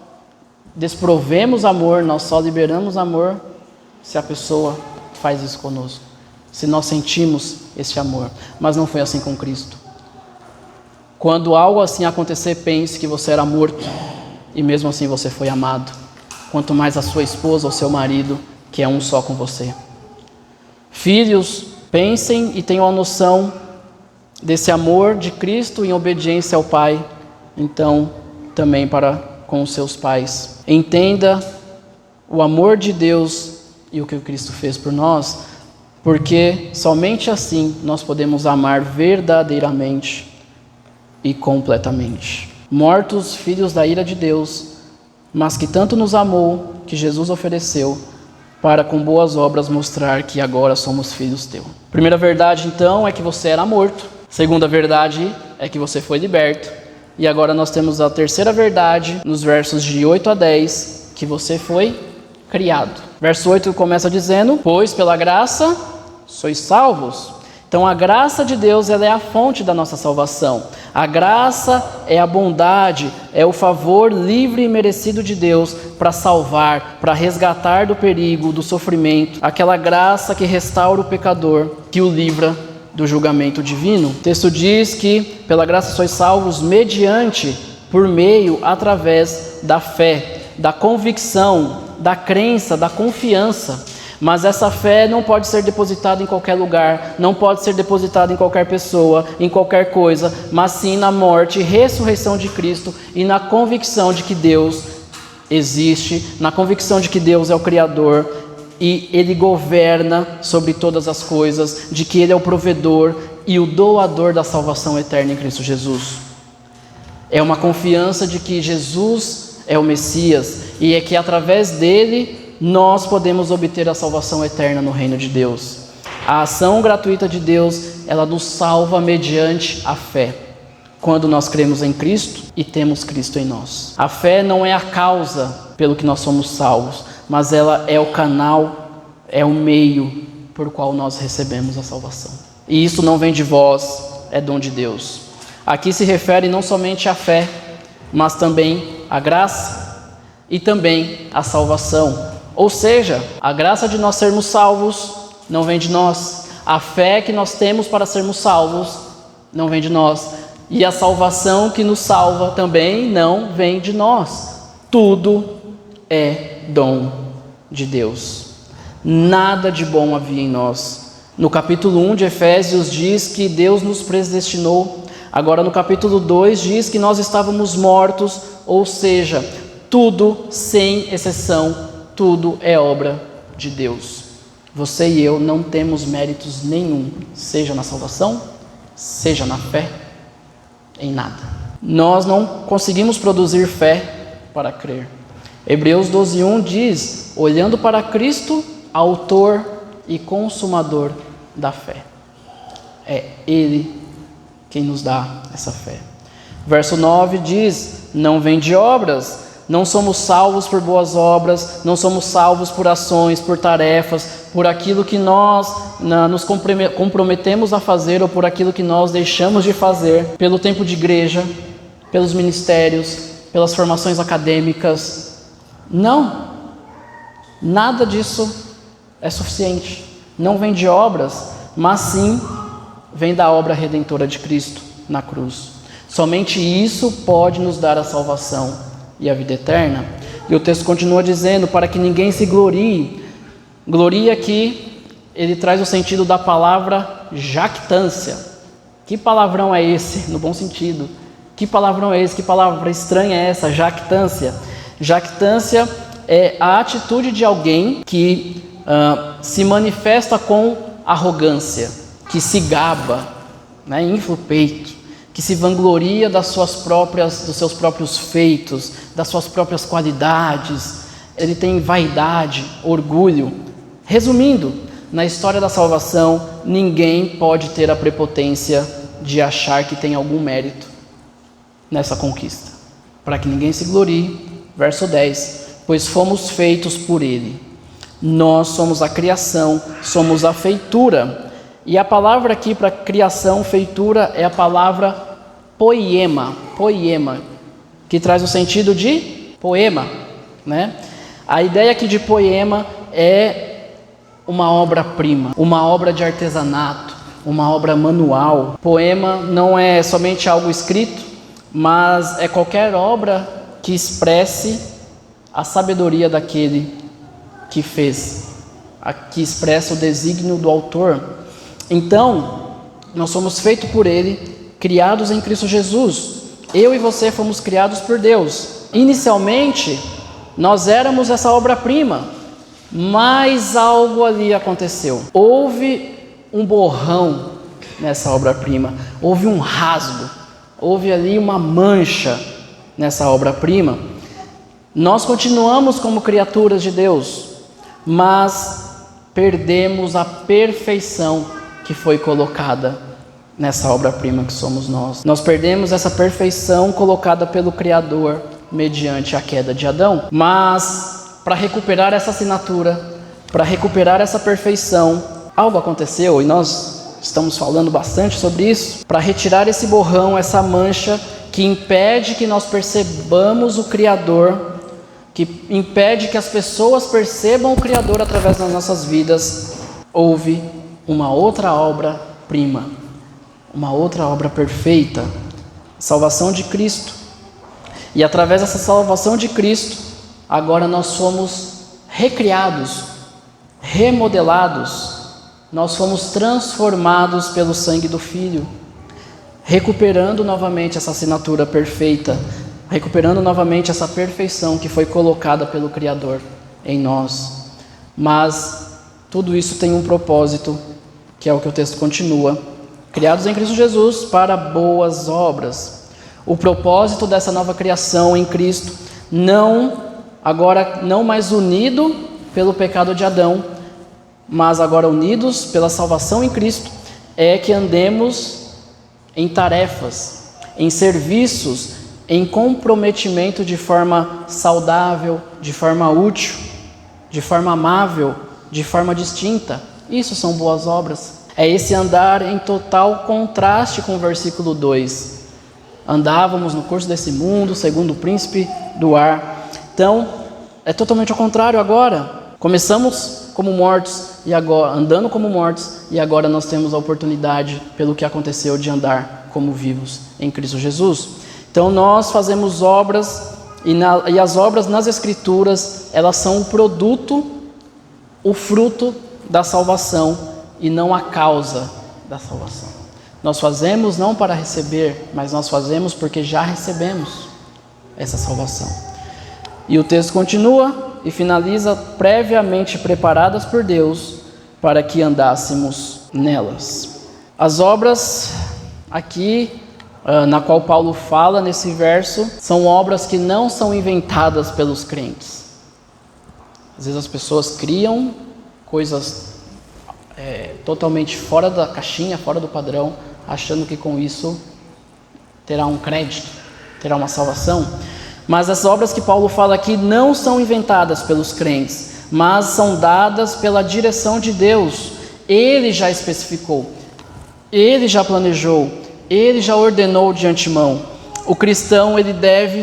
desprovemos amor, nós só liberamos amor se a pessoa faz isso conosco, se nós sentimos esse amor. Mas não foi assim com Cristo. Quando algo assim acontecer, pense que você era morto e mesmo assim você foi amado. Quanto mais a sua esposa ou seu marido, que é um só com você. Filhos, pensem e tenham a noção desse amor de Cristo em obediência ao Pai, então também para com os seus pais. Entenda o amor de Deus e o que o Cristo fez por nós, porque somente assim nós podemos amar verdadeiramente e completamente. Mortos, filhos da ira de Deus, mas que tanto nos amou, que Jesus ofereceu, para com boas obras mostrar que agora somos filhos teu. Primeira verdade, então, é que você era morto. Segunda verdade é que você foi liberto. E agora nós temos a terceira verdade, nos versos de 8 a 10, que você foi criado. Verso 8 começa dizendo: pois pela graça sois salvos. Então a graça de Deus, ela é a fonte da nossa salvação. A graça é a bondade, é o favor livre e merecido de Deus para salvar, para resgatar do perigo, do sofrimento. Aquela graça que restaura o pecador, que o livra do julgamento divino. O texto diz que pela graça sois salvos mediante, por meio, através da fé, da convicção, da crença, da confiança. Mas essa fé não pode ser depositada em qualquer lugar, não pode ser depositada em qualquer pessoa, em qualquer coisa, mas sim na morte e ressurreição de Cristo e na convicção de que Deus existe, na convicção de que Deus é o Criador e Ele governa sobre todas as coisas, de que Ele é o provedor e o doador da salvação eterna em Cristo Jesus. É uma confiança de que Jesus é o Messias e é que através dele nós podemos obter a salvação eterna no reino de Deus. A ação gratuita de Deus, ela nos salva mediante a fé, quando nós cremos em Cristo e temos Cristo em nós. A fé não é a causa pelo que nós somos salvos, mas ela é o canal, é o meio por qual nós recebemos a salvação. E isso não vem de vós, é dom de Deus. Aqui se refere não somente à fé, mas também à graça e também à salvação. Ou seja, a graça de nós sermos salvos não vem de nós. A fé que nós temos para sermos salvos não vem de nós. E a salvação que nos salva também não vem de nós. Tudo é dom de Deus. Nada de bom havia em nós. No capítulo 1 de Efésios diz que Deus nos predestinou. Agora no capítulo 2 diz que nós estávamos mortos, ou seja, tudo, sem exceção, tudo é obra de Deus. Você e eu não temos méritos nenhum, seja na salvação, seja na fé, em nada. Nós não conseguimos produzir fé para crer. Hebreus 12:1 diz, olhando para Cristo, autor e consumador da fé. É Ele quem nos dá essa fé. Verso 9 diz, não vem de obras, não somos salvos por boas obras, não somos salvos por ações, por tarefas, por aquilo que nós nos comprometemos a fazer ou por aquilo que nós deixamos de fazer, pelo tempo de igreja, pelos ministérios, pelas formações acadêmicas. Não, nada disso é suficiente. Não vem de obras, mas sim vem da obra redentora de Cristo na cruz. Somente isso pode nos dar a salvação e a vida eterna. E o texto continua dizendo, para que ninguém se glorie. Gloria aqui, ele traz o sentido da palavra jactância. Que palavrão é esse, no bom sentido? Que palavrão é esse? Que palavra estranha é essa, jactância? Jactância é a atitude de alguém que se manifesta com arrogância, que se gaba, né, infla o peito, que se vangloria dos seus próprios feitos, das suas próprias qualidades. Ele tem vaidade, orgulho. Resumindo, na história da salvação, ninguém pode ter a prepotência de achar que tem algum mérito nessa conquista. Para que ninguém se glorie, verso 10, pois fomos feitos por Ele. Nós somos a criação, somos a feitura. E a palavra aqui para criação, feitura, é a palavra poiema, que traz o sentido de poema, né? A ideia aqui de poema é uma obra-prima, uma obra de artesanato, uma obra manual. Poema não é somente algo escrito, mas é qualquer obra que expresse a sabedoria daquele que fez, que expressa o desígnio do autor. Então, nós somos feitos por Ele, criados em Cristo Jesus. Eu e você fomos criados por Deus. Inicialmente, nós éramos essa obra-prima, mas algo ali aconteceu. Houve um borrão nessa obra-prima, houve um rasgo, houve ali uma mancha nessa obra-prima. Nós continuamos como criaturas de Deus, mas perdemos a perfeição que foi colocada nessa obra-prima que somos nós. Nós perdemos essa perfeição colocada pelo Criador mediante a queda de Adão. Mas para recuperar essa assinatura, para recuperar essa perfeição, algo aconteceu e nós estamos falando bastante sobre isso. Para retirar esse borrão, essa mancha que impede que nós percebamos o Criador, que impede que as pessoas percebam o Criador através das nossas vidas, houve uma outra obra-prima, uma outra obra perfeita, salvação de Cristo. E através dessa salvação de Cristo, agora nós somos recriados, remodelados, nós fomos transformados pelo sangue do Filho, recuperando novamente essa assinatura perfeita, recuperando novamente essa perfeição que foi colocada pelo Criador em nós. Mas tudo isso tem um propósito, que é o que o texto continua. Criados em Cristo Jesus para boas obras. O propósito dessa nova criação em Cristo, agora não mais unido pelo pecado de Adão, mas agora unidos pela salvação em Cristo, é que andemos em tarefas, em serviços, em comprometimento de forma saudável, de forma útil, de forma amável, de forma distinta. Isso são boas obras. É esse andar em total contraste com o versículo 2. Andávamos no curso desse mundo, segundo o príncipe do ar. Então, é totalmente ao contrário agora. Começamos como mortos, e agora andando como mortos, e agora nós temos a oportunidade, pelo que aconteceu, de andar como vivos em Cristo Jesus. Então nós fazemos obras, e as obras nas Escrituras, elas são o produto, o fruto da salvação, e não a causa da salvação. Nós fazemos não para receber, mas nós fazemos porque já recebemos essa salvação. E o texto continua e finaliza: previamente preparadas por Deus para que andássemos nelas. As obras aqui, na qual Paulo fala nesse verso, são obras que não são inventadas pelos crentes. Às vezes as pessoas criam coisas totalmente fora da caixinha, fora do padrão, achando que com isso terá um crédito, terá uma salvação. Mas as obras que Paulo fala aqui não são inventadas pelos crentes, mas são dadas pela direção de Deus. Ele já especificou, Ele já planejou, Ele já ordenou de antemão. O cristão, ele deve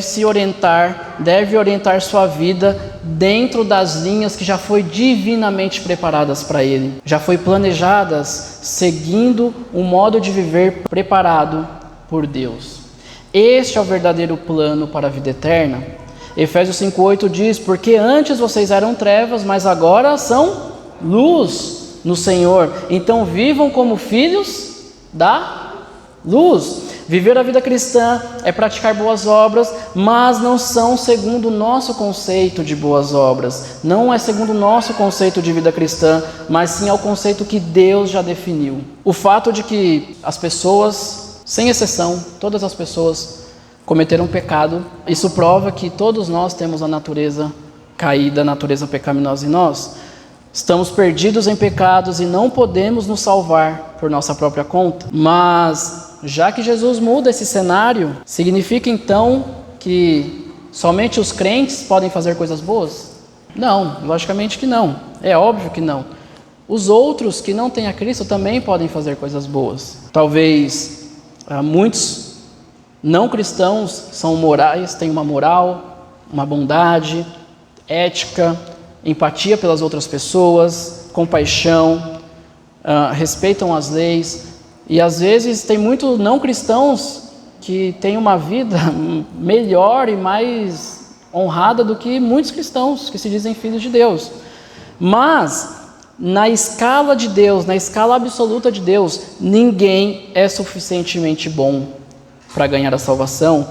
orientar sua vida dentro das linhas que já foi divinamente preparadas para ele. Já foi planejadas seguindo um modo de viver preparado por Deus. Este é o verdadeiro plano para a vida eterna. Efésios 5,8 diz: porque antes vocês eram trevas, mas agora são luz no Senhor. Então vivam como filhos da luz. Viver a vida cristã é praticar boas obras, mas não são segundo o nosso conceito de boas obras. Não é segundo o nosso conceito de vida cristã, mas sim ao conceito que Deus já definiu. O fato de que as pessoas, sem exceção, todas as pessoas cometeram pecado, isso prova que todos nós temos a natureza caída, a natureza pecaminosa em nós. Estamos perdidos em pecados e não podemos nos salvar por nossa própria conta. Mas já que Jesus muda esse cenário, significa então que somente os crentes podem fazer coisas boas? Não, logicamente que não. É óbvio que não. Os outros que não têm a Cristo também podem fazer coisas boas. Talvez muitos não cristãos são morais, têm uma moral, uma bondade, ética, empatia pelas outras pessoas, compaixão, respeitam as leis. E às vezes tem muitos não cristãos que têm uma vida melhor e mais honrada do que muitos cristãos que se dizem filhos de Deus. Mas na escala de Deus, na escala absoluta de Deus, ninguém é suficientemente bom para ganhar a salvação.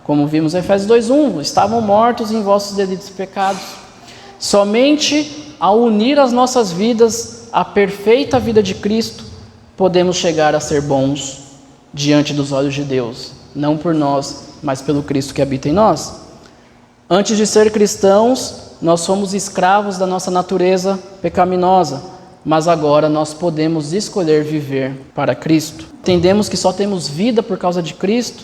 Como vimos em Efésios 2:1, estavam mortos em vossos delitos e pecados. Somente ao unir as nossas vidas à perfeita vida de Cristo, podemos chegar a ser bons diante dos olhos de Deus, não por nós, mas pelo Cristo que habita em nós. Antes de ser cristãos, nós somos escravos da nossa natureza pecaminosa, mas agora nós podemos escolher viver para Cristo. Entendemos que só temos vida por causa de Cristo,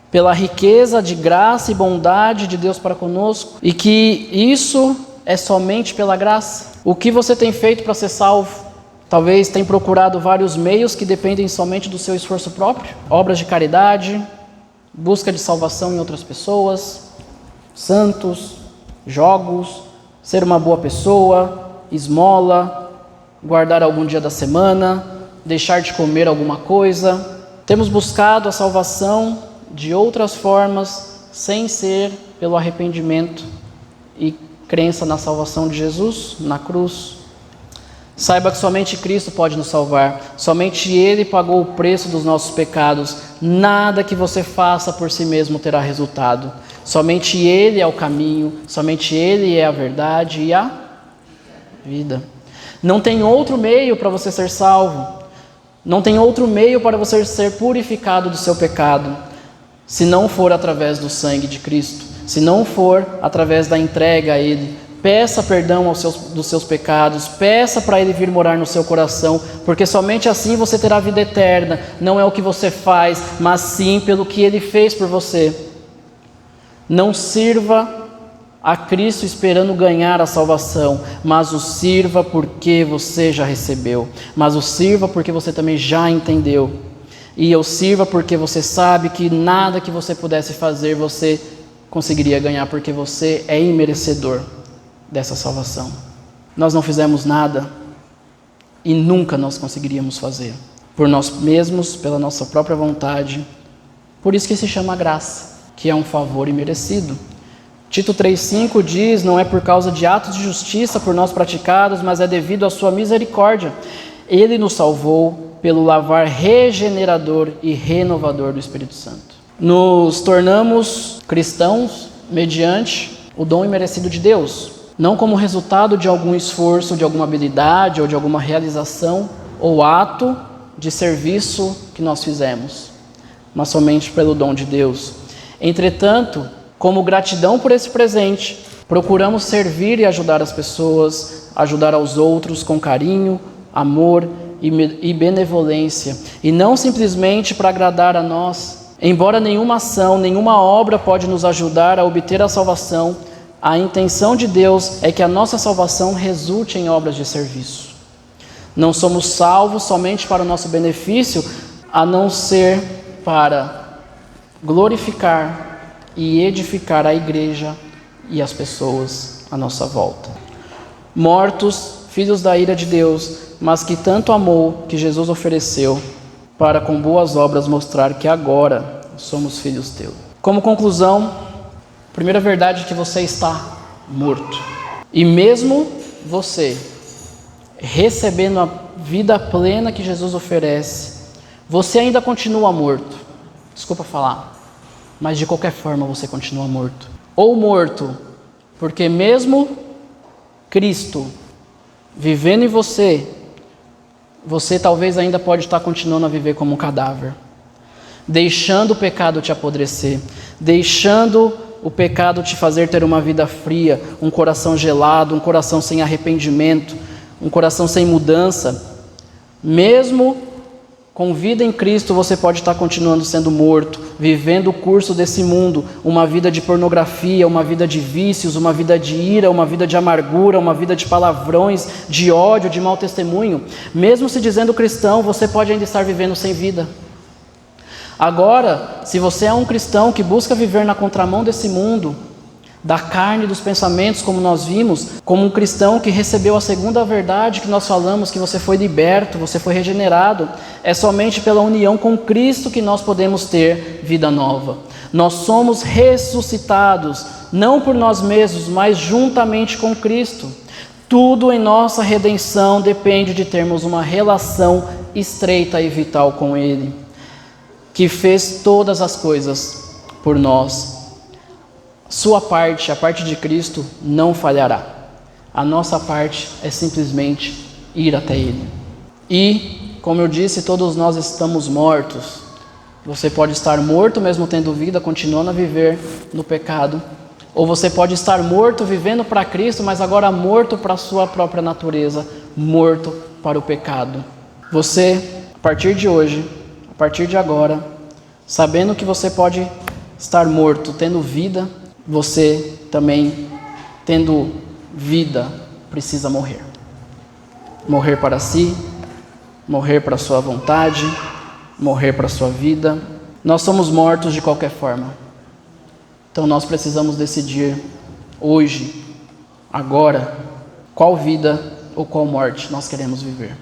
pela riqueza de graça e bondade de Deus para conosco, e que isso é somente pela graça. O que você tem feito para ser salvo? Talvez tenha procurado vários meios que dependem somente do seu esforço próprio. Obras de caridade, busca de salvação em outras pessoas, santos, jogos, ser uma boa pessoa, esmola, guardar algum dia da semana, deixar de comer alguma coisa. Temos buscado a salvação de outras formas, sem ser pelo arrependimento e crença na salvação de Jesus, na cruz. Saiba que somente Cristo pode nos salvar, somente Ele pagou o preço dos nossos pecados. Nada que você faça por si mesmo terá resultado. Somente Ele é o caminho, somente Ele é a verdade e a vida. Não tem outro meio para você ser salvo, não tem outro meio para você ser purificado do seu pecado. se não for através do sangue de Cristo, se não for através da entrega a Ele. Peça perdão dos seus pecados, peça para Ele vir morar no seu coração, porque somente assim você terá vida eterna. Não é o que você faz, mas sim pelo que Ele fez por você. Não sirva a Cristo esperando ganhar a salvação, mas o sirva porque você já recebeu, mas o sirva porque você também já entendeu. E eu sirva porque você sabe que nada que você pudesse fazer você conseguiria ganhar, porque você é imerecedor dessa salvação. Nós não fizemos nada e nunca nós conseguiríamos fazer por nós mesmos, pela nossa própria vontade. Por isso que se chama graça, que é um favor imerecido. Tito 3,5 diz: não é por causa de atos de justiça por nós praticados, mas é devido à sua misericórdia. Ele nos salvou pelo lavar regenerador e renovador do Espírito Santo. Nos tornamos cristãos mediante o dom imerecido de Deus, não como resultado de algum esforço, de alguma habilidade ou de alguma realização ou ato de serviço que nós fizemos, mas somente pelo dom de Deus. Entretanto, como gratidão por esse presente, procuramos servir e ajudar as pessoas, ajudar aos outros com carinho, amor e benevolência, e não simplesmente para agradar a nós. Embora nenhuma ação, nenhuma obra pode nos ajudar a obter a salvação, a intenção de Deus é que a nossa salvação resulte em obras de serviço. Não somos salvos somente para o nosso benefício, a não ser para glorificar e edificar a igreja e as pessoas à nossa volta. Mortos, filhos da ira de Deus, mas que tanto amou, que Jesus ofereceu, para com boas obras mostrar que agora somos filhos teus. Como conclusão, a primeira verdade é que você está morto. E mesmo você recebendo a vida plena que Jesus oferece, você ainda continua morto. Desculpa falar, mas de qualquer forma você continua morto. Ou morto, porque mesmo Cristo vivendo em você, você talvez ainda pode estar continuando a viver como um cadáver, deixando o pecado te apodrecer, deixando o pecado te fazer ter uma vida fria, um coração gelado, um coração sem arrependimento, um coração sem mudança. Mesmo com vida em Cristo, você pode estar continuando sendo morto, vivendo o curso desse mundo, uma vida de pornografia, uma vida de vícios, uma vida de ira, uma vida de amargura, uma vida de palavrões, de ódio, de mau testemunho. Mesmo se dizendo cristão, você pode ainda estar vivendo sem vida. Agora, se você é um cristão que busca viver na contramão desse mundo, da carne e dos pensamentos, como nós vimos, como um cristão que recebeu a segunda verdade que nós falamos, que você foi liberto, você foi regenerado, é somente pela união com Cristo que nós podemos ter vida nova. Nós somos ressuscitados, não por nós mesmos, mas juntamente com Cristo. Tudo em nossa redenção depende de termos uma relação estreita e vital com Ele, que fez todas as coisas por nós. Sua parte, a parte de Cristo, não falhará. A nossa parte é simplesmente ir até Ele. E, como eu disse, todos nós estamos mortos. Você pode estar morto mesmo tendo vida, continuando a viver no pecado. Ou você pode estar morto vivendo para Cristo, mas agora morto para a sua própria natureza, morto para o pecado. Você, a partir de hoje, a partir de agora, sabendo que você pode estar morto, tendo vida, você também, tendo vida, precisa morrer. Morrer para si, morrer para a sua vontade, morrer para a sua vida. Nós somos mortos de qualquer forma. Então nós precisamos decidir hoje, agora, qual vida ou qual morte nós queremos viver.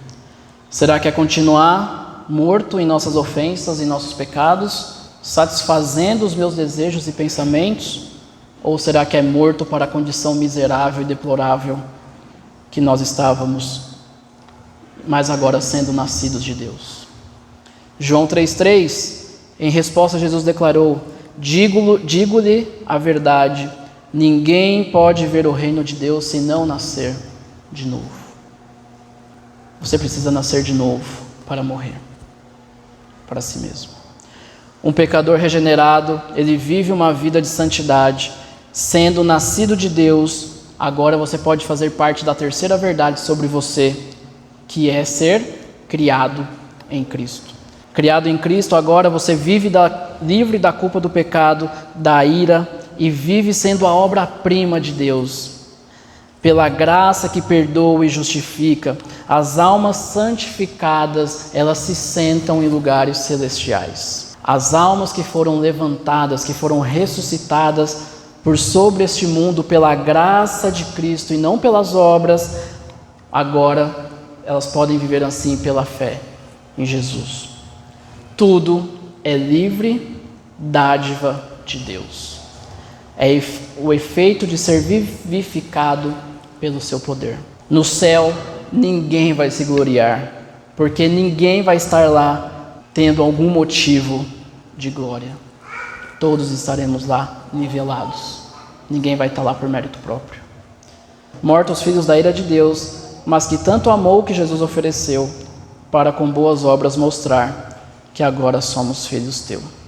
Será que é continuar morto em nossas ofensas e nossos pecados, satisfazendo os meus desejos e pensamentos? Ou será que é morto para a condição miserável e deplorável que nós estávamos, mas agora sendo nascidos de Deus? João 3,3, em resposta Jesus declarou: digo-lhe a verdade, ninguém pode ver o reino de Deus se não nascer de novo. Você precisa nascer de novo para morrer para si mesmo. Um pecador regenerado, ele vive uma vida de santidade. Sendo nascido de Deus, agora você pode fazer parte da terceira verdade sobre você, que é ser criado em Cristo. Criado em Cristo, agora você vive livre da culpa do pecado, da ira, e vive sendo a obra-prima de Deus. Pela graça que perdoa e justifica, as almas santificadas, elas se sentam em lugares celestiais. As almas que foram levantadas, que foram ressuscitadas por sobre este mundo pela graça de Cristo e não pelas obras, agora elas podem viver assim pela fé em Jesus. Tudo é livre dádiva de Deus. É o efeito de ser vivificado pelo seu poder. No céu, ninguém vai se gloriar, porque ninguém vai estar lá tendo algum motivo de glória. Todos estaremos lá nivelados. Ninguém vai estar lá por mérito próprio. Mortos filhos da ira de Deus, mas que tanto amou que Jesus ofereceu, para com boas obras mostrar que agora somos filhos teus.